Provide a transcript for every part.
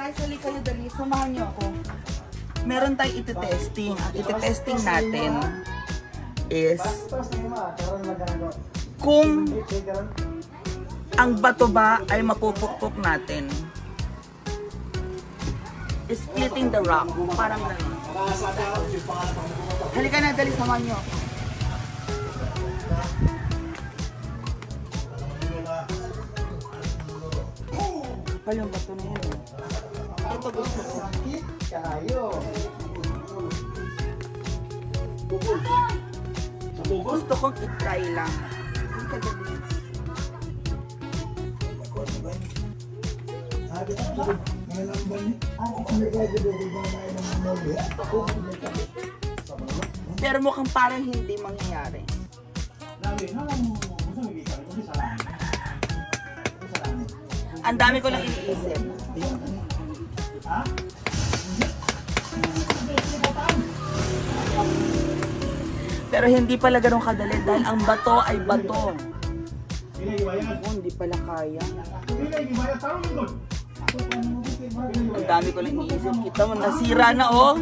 Guys, hali kayo dali. Samahan niyo ako. Meron tayong iti-testing. Ang iti-testing natin is kung ang bato ba ay mapupukpok natin. Splitting the rock. Parang gano'n. Halika na, dali, samahan niyo ako. Kapal yung bato na yun. Ito gusto ko. Gusto kong i-try lang. Pero mukhang parang hindi mangyayari. Ang dami ko lang iniisip. Pero hindi pala ganun kadali dahil ang bato ay bato. Hindi pala kaya. Ang dami ko lang iniisip. Kita mo, nasira na oh.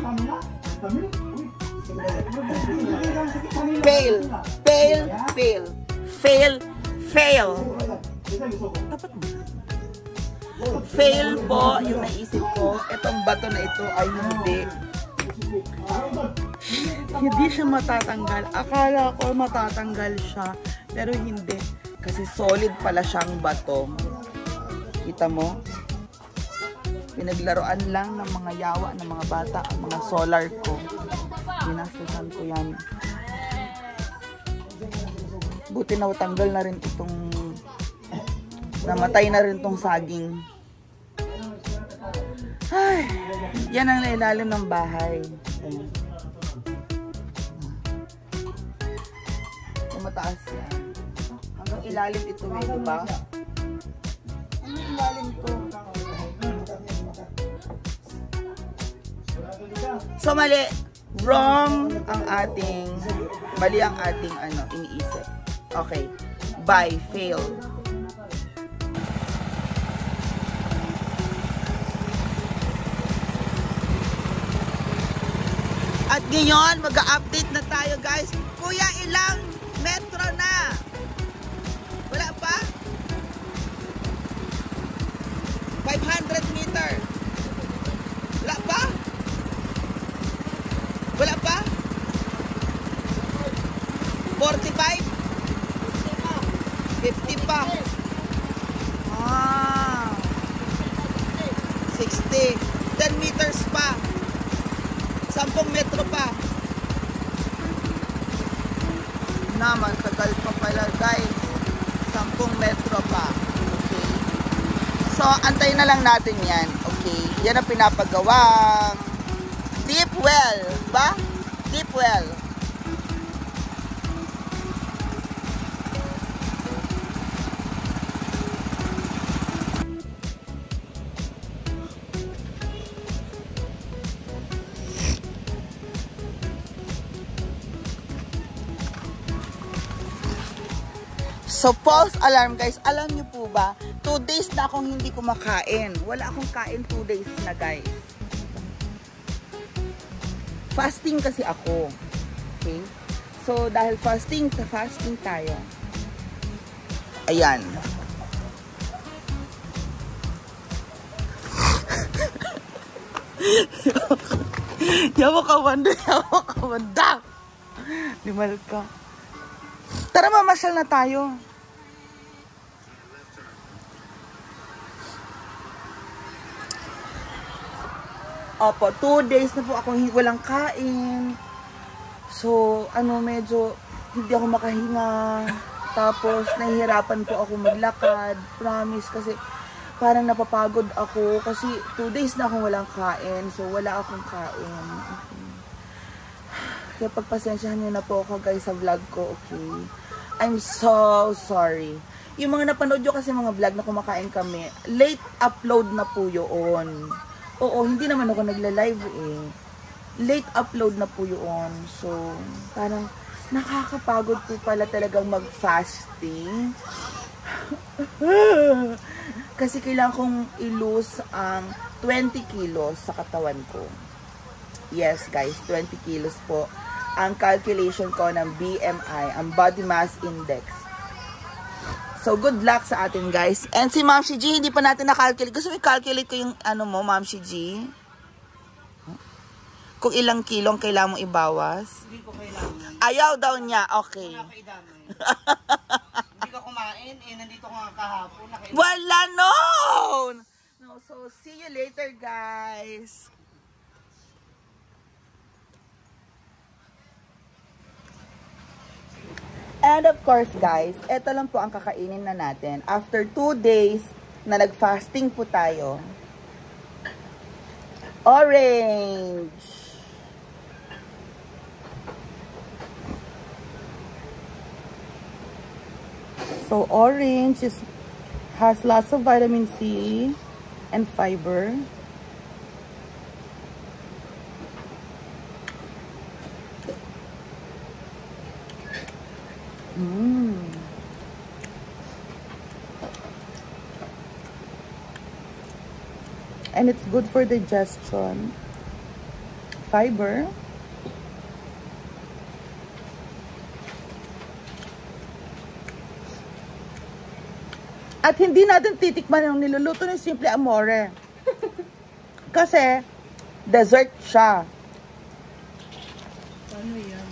Fail. Fail. Fail. Fail. Fail. Dapat mo. Fail po yung naisip ko. Itong bato na ito ay hindi siya matatanggal. Akala ko matatanggal siya, pero hindi. Kasi solid pala siyang bato. Kita mo? Pinaglaruan lang ng mga yawa ng mga bata ang mga solar ko. Ginastusan ko yan. Buti na tanggal na rin itong namatay na rin itong saging. Ay, yan ang ilalim ng bahay. Mataas yan. Hanggang ilalim ito eh, diba? Hanggang ilalim ito. So mali. Wrong ang ating, mali ang ating iniisip. Okay. Bye. Fail. At ngayon, mag-update na tayo guys. Kuya, ilang metro na? Wala pa? 500 meter. Wala pa? Wala pa? 45? 50 pa? Ah. 60. 10 meters pa. 10 metro pa. Naman, tagal pa pala guys. 10 metro pa. Okay. So, antayin na lang natin yan. Okay. Yan ang pinapagawang deep well. Ba? Deep well. So, false alarm guys. Alam nyo po ba, 2 days na akong hindi kumakain. Wala akong kain 2 days na guys. Fasting kasi ako. Okay? So, dahil fasting tayo. Ayan. Yawa ka wanda. Limal ka. Tara, mamasyal na tayo. Opo, 2 days na po akong walang kain. So, medyo hindi ako makahinga. Tapos, nahihirapan po ako maglakad. Promise, kasi parang napapagod ako. Kasi 2 days na akong walang kain. So, wala akong kain. Okay. Kaya pagpasensyahan nyo na po ako guys sa vlog ko, okay? I'm so sorry. Yung mga napanood nyo kasi mga vlog na kumakain kami, late upload na po yun. Oo, hindi naman ako nagla-live eh. Late upload na po yun. So, parang nakakapagod po pala talagang mag-fasting. Kasi kailangan kong i-lose ang 20 kilos sa katawan ko. Yes, guys, 20 kilos po ang calculation ko ng BMI, ang Body Mass Index. So, good luck sa atin, guys. And si Ma'am Shi G, hindi pa natin na-calculate. Gusto mo i-calculate ko yung ano mo, Ma'am Shi G? Kung ilang kilong kailangan mong ibawas? Hindi ko kailangan. Ayaw daw niya. Okay. Wala ka idamay. Hindi ka kumain. Nandito ko nga kahapon. Wala, no! No, so, see you later, guys. And of course, guys, eto lang po ang kakainin na natin. After 2 days na nag-fasting po tayo. Orange. So, orange has lots of vitamin C and fiber. And it's good for digestion. Fiber. At hindi natin titikman yung niluluto ng Simple Amore. Kasi, dessert siya. Ano yan?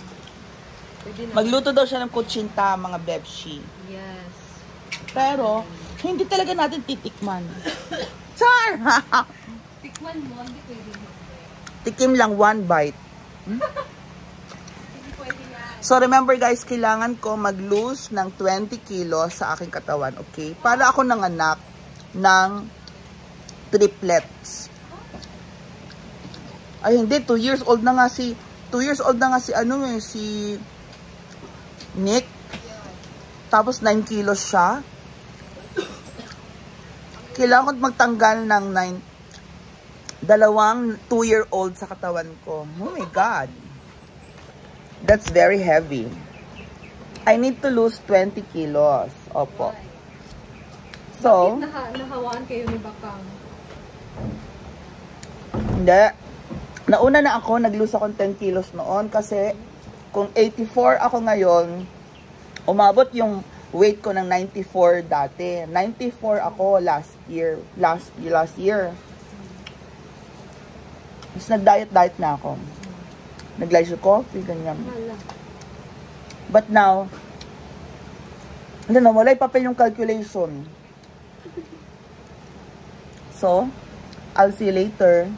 Magluto daw siya ng kutsinta, mga bebshi. Yes. Pero, hindi talaga natin titikman. Char! Tikman mo, hindi pwede mo. Tikim lang 1 bite. Hindi pwede yan. So, remember guys, kailangan ko mag-lose ng 20 kilos sa aking katawan, okay? Para ako nanganak ng triplets. Ay, hindi. 2 years old na nga si Nick. Tapos 9 kilos siya. Kailangan ko magtanggal ng 2 2-year-old sa katawan ko. Oh my God. That's very heavy. I need to lose 20 kilos. Opo. So, Nahawaan kayo ni Bakang. hindi. Nauna na ako, nag-lose ako ng 10 kilos noon kasi kung 84 ako ngayon, umabot yung weight ko ng 94 dati. 94 ako last year. Tapos nag-diet na ako. Nag-light coffee, ganyan. But now, wala yung papel yung calculation. So, I'll see you later.